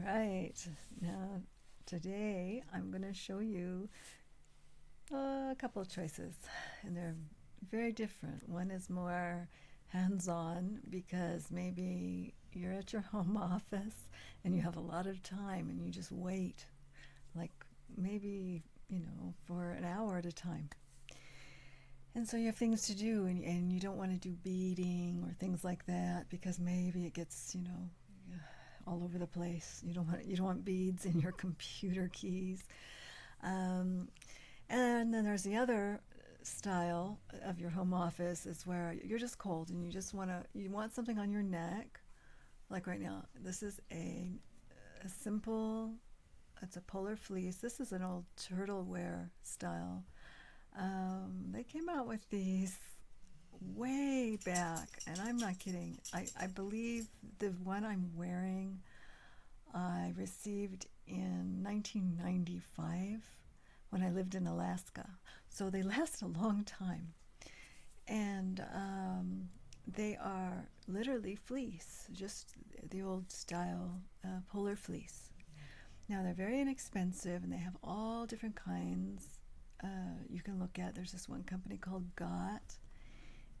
right. Now, today I'm going to show you a couple of choices, and they're very different. One is more hands on because maybe you're at your home office and you have a lot of time and you just wait, like maybe, for an hour at a time. And so you have things to do, and you don't want to do beading or things like that because maybe it gets, all over the place. You don't want beads in your computer keys. Um, and then there's the other style of your home office is where you're just cold and you want something on your neck. Like right now, this is a simple. It's a polar fleece. This is an old turtle wear style. They came out with these way back, and I'm not kidding. I believe the one I'm wearing I received in 1995 when I lived in Alaska. So they last a long time. And they are literally fleece, just the old style polar fleece. Now they're very inexpensive and they have all different kinds. You can look at, there's this one company called Got,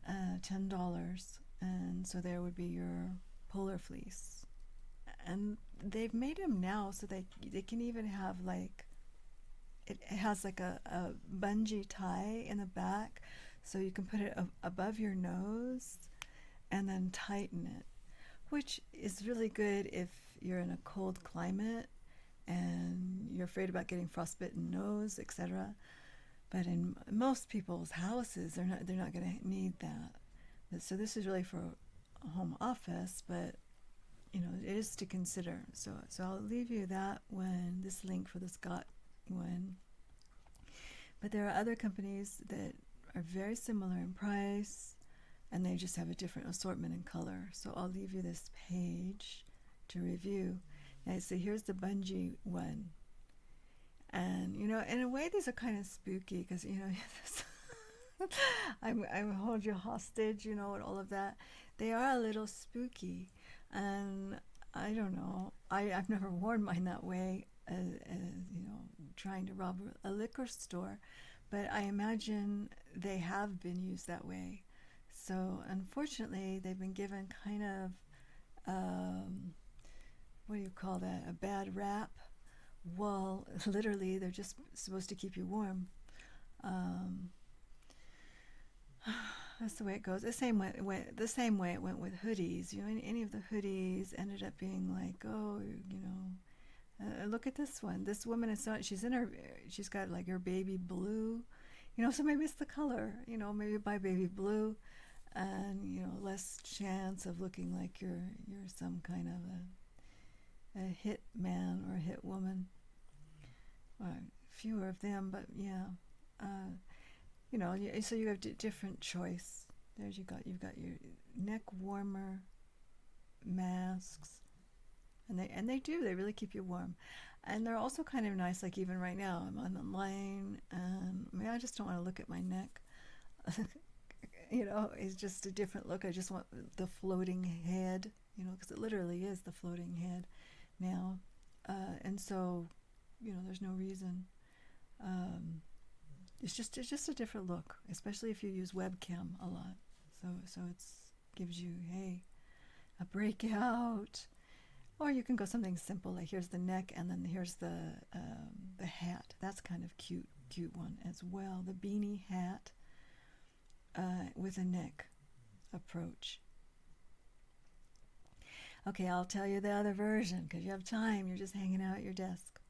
$10. And so there would be your polar fleece. And they've made them now so they can even have like, it has like a bungee tie in the back so you can put it above your nose and then tighten it, which is really good if you're in a cold climate and you're afraid about getting frostbitten nose, etc. But in most people's houses, they're not going to need that. So this is really for a home office, but it is to consider. So I'll leave you that one, this link for the Scott one. But there are other companies that are very similar in price, and they just have a different assortment in color. So I'll leave you this page to review. And so here's the bungee one. And, in a way, these are kind of spooky because, I hold you hostage, and all of that. They are a little spooky. And I don't know. I've never worn mine that way, trying to rob a liquor store. But I imagine they have been used that way. So unfortunately, they've been given kind of, what do you call that, a bad rap. Well, literally, they're just supposed to keep you warm. Um, that's the way it goes. The same way it went with hoodies. Any of the hoodies ended up being like, oh, look at this one. This woman is not. She's got like her baby blue. So maybe it's the color. Maybe buy baby blue, and less chance of looking like you're some kind of a hit man or a hit woman. Well, fewer of them, but yeah. So you have different choice. You've got your neck warmer masks, and they really keep you warm, and they're also kind of nice. Like even right now, I'm on the line, and I just don't want to look at my neck. It's just a different look. I just want the floating head, because it literally is the floating head now, and so there's no reason. It's just a different look, especially if you use webcam a lot. So it's gives you, hey, a breakout. Or you can go something simple, like here's the neck and then here's the hat. That's kind of cute one as well. The beanie hat with a neck approach. Okay, I'll tell you the other version because you have time. You're just hanging out at your desk.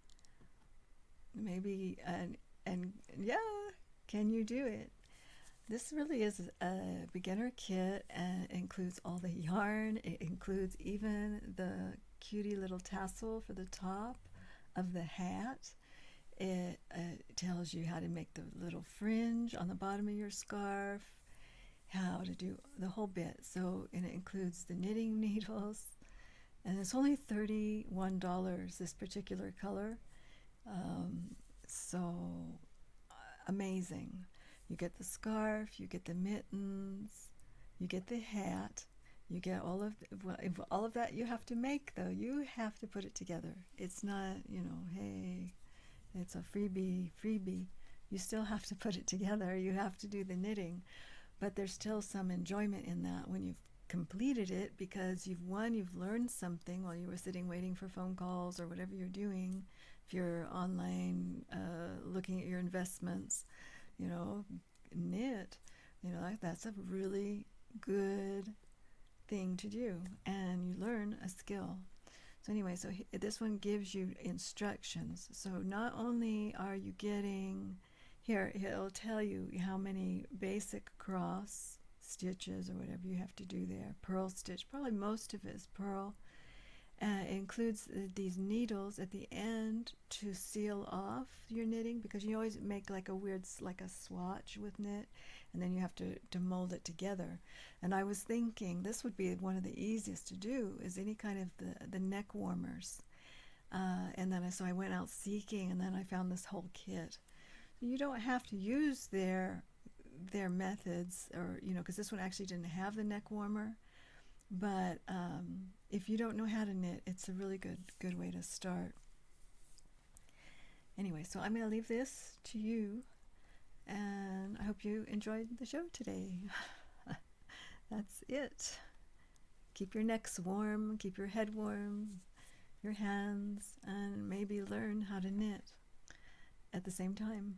Maybe, and yeah, can you do it? This really is a beginner kit and it includes all the yarn. It includes even the cutie little tassel for the top of the hat. It tells you how to make the little fringe on the bottom of your scarf, how to do the whole bit. So, and it includes the knitting needles. And it's only $31, this particular color. So amazing. You get the scarf, you get the mittens, you get the hat, You get all of that you have to make, though. You have to put it together. It's not, hey, it's a freebie. You still have to put it together. You have to do the knitting. But there's still some enjoyment in that when you've completed it, because you've learned something while you were sitting waiting for phone calls or whatever you're doing. If you're online looking at your investments, knit, that's a really good thing to do, and you learn a skill. So anyway, this one gives you instructions. So not only are you getting, here it'll tell you how many basic cross stitches or whatever you have to do there. Purl stitch, probably most of it is purl. It includes these needles at the end to seal off your knitting, because you always make like a swatch with knit, and then you have to mold it together. And I was thinking this would be one of the easiest to do, is any kind of the neck warmers. And then so I went out seeking, and then I found this whole kit. You don't have to use their methods, or because this one actually didn't have the neck warmer. But if you don't know how to knit, it's a really good way to start. Anyway, so I'm going to leave this to you, and I hope you enjoyed the show today. That's it. Keep your necks warm, keep your head warm, your hands, and maybe learn how to knit at the same time.